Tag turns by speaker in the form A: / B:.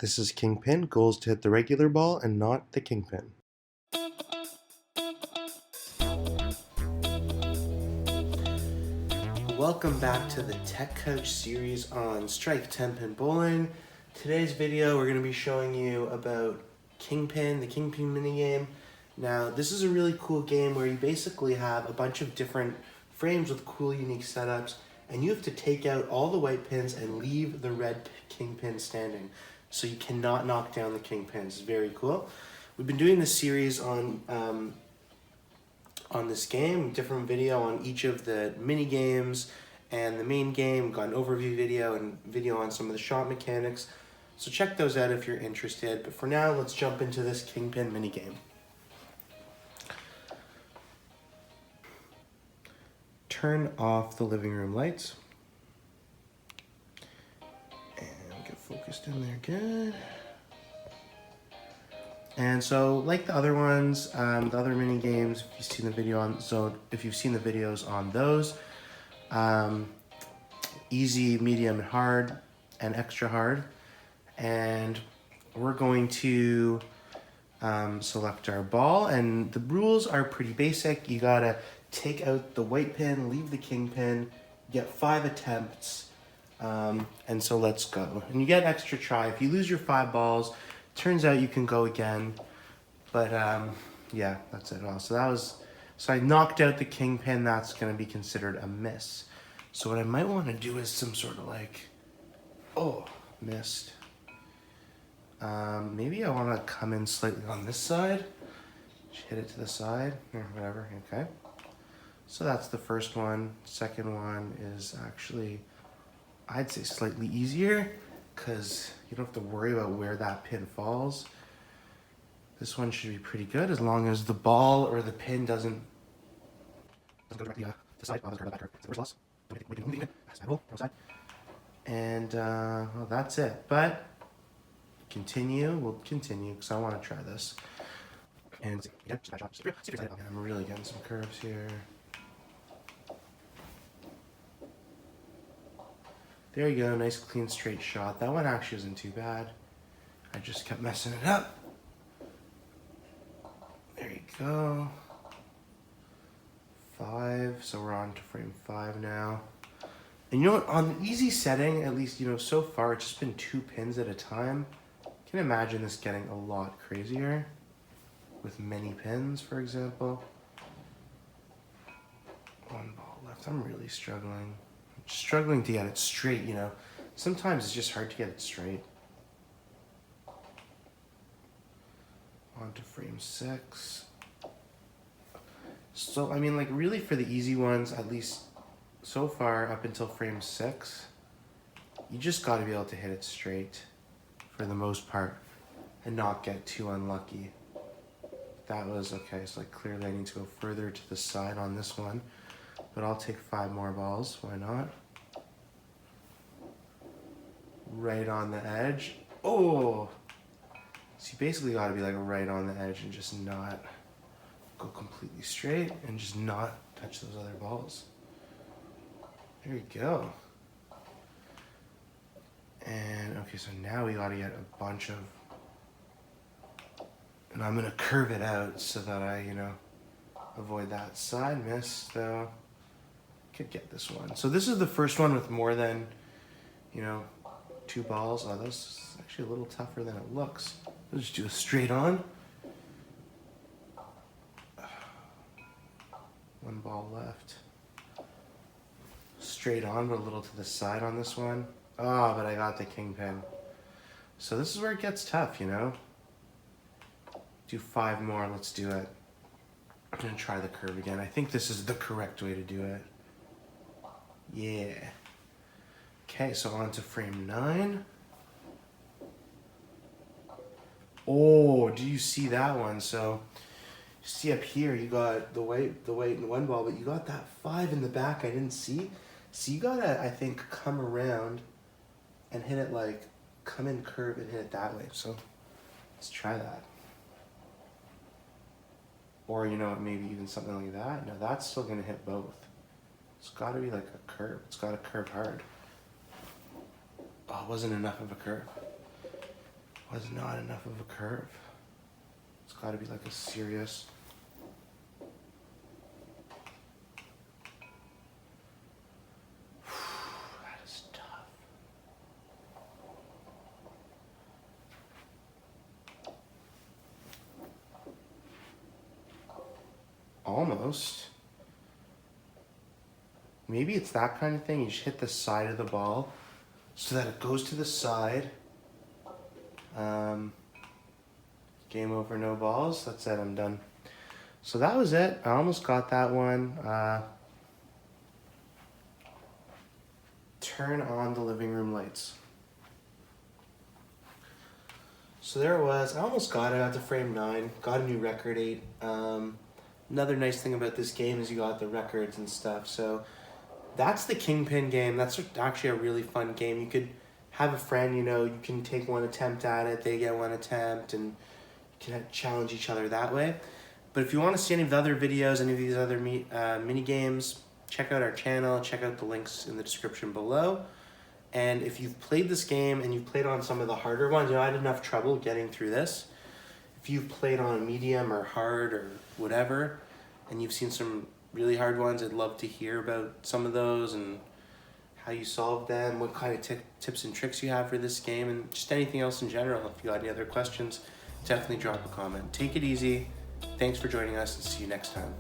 A: This is Kingpin. Goal is to hit the regular ball and not the kingpin. Welcome back to the Tech Coach series on Strike 10-pin bowling. Today's video we're going to be showing you about Kingpin, the Kingpin Mini game. Now this is a really cool game where you basically have a bunch of different frames with cool unique setups, and you have to take out all the white pins and leave the red kingpin standing. So you cannot knock down the kingpins. It's very cool. We've been doing this series on this game, different video on each of the mini games and the main game. We've got an overview video and video on some of the shot mechanics. So check those out if you're interested. But for now, let's jump into this Kingpin mini game. Turn off the living room lights. And get focused in there good. And so, like the other ones, the other mini games, if you've seen the video on, if you've seen the videos on those, easy, medium, and hard, and extra hard, and we're going to select our ball, and the rules are pretty basic. You gotta take out the white pin, leave the king pin, get 5 attempts, and so let's go. And you get extra try. If you lose your 5 balls, turns out you can go again, but yeah, that's it all. So I knocked out the kingpin. That's going to be considered a miss. So what I might want to do is some sort of like, oh, missed. Maybe I want to come in slightly on this side. Just hit it to the side or whatever. Okay. So that's the first one. Second one is actually, I'd say slightly easier, because you don't have to worry about where that pin falls. This one should be pretty good as long as the ball or the pin doesn't go directly to the side. Oh, that's the first loss. And well, that's it. But we'll continue because I want to try this. And yeah, I'm really getting some curves here. There you go, nice clean straight shot. That one actually isn't too bad. I just kept messing it up. There you go. 5, so we're on to frame 5 now. And you know what, on the easy setting, at least, you know, so far it's just been 2 pins at a time. I can imagine this getting a lot crazier with many pins, for example. 1 ball left, I'm really struggling. Struggling to get it straight, you know. Sometimes it's just hard to get it straight. On to frame 6. So, I mean, like, really for the easy ones, at least so far up until frame 6, you just got to be able to hit it straight for the most part and not get too unlucky. That was okay. So, like, clearly I need to go further to the side on this one. But I'll take 5 more balls, why not? Right on the edge. Oh! So you basically gotta be like right on the edge and just not go completely straight and just not touch those other balls. There you go. And okay, so now we gotta get a bunch of, and I'm gonna curve it out so that I, you know, avoid that side miss though. Could get this one. So this is the first one with more than, you know, 2 balls. Oh, this is actually a little tougher than it looks. Let's just do a straight on. 1 ball left. Straight on, but a little to the side on this one. Oh, but I got the kingpin. So this is where it gets tough, you know. Do 5 more. Let's do it. I'm gonna try the curve again. I think this is the correct way to do it. Yeah. Okay, so on to frame 9. Oh, do you see that one? So, you see up here, you got the white in 1 ball, but you got that 5 in the back I didn't see. So you gotta, I think, come around and hit it like, come in curve and hit it that way. So, let's try that. Or, you know, maybe even something like that. No, that's still gonna hit both. It's gotta be like a curve. It's gotta curve hard. Oh, it wasn't enough of a curve. was not enough of a curve. It's got to be like a serious. That is tough. Almost. Maybe it's that kind of thing. You just hit the side of the ball so that it goes to the side. Game over, no balls. That's it, I'm done. So that was it. I almost got that one. Turn on the living room lights. So there it was. I almost got it. I got to frame 9. Got a new record 8. Another nice thing about this game is you got the records and stuff. So that's the Kingpin game. That's actually a really fun game. You could have a friend, you know, you can take one attempt at it, they get one attempt, and you can challenge each other that way. But if you want to see any of the other videos, any of these other mini games, check out our channel, check out the links in the description below. And if you've played this game and you've played on some of the harder ones, you know, I had enough trouble getting through this. If you've played on medium or hard or whatever, and you've seen some really hard ones, I'd love to hear about some of those and how you solved them, what kind of tips and tricks you have for this game, and just anything else in general. If you got any other questions, definitely drop a comment. Take it easy. Thanks for joining us, and see you next time.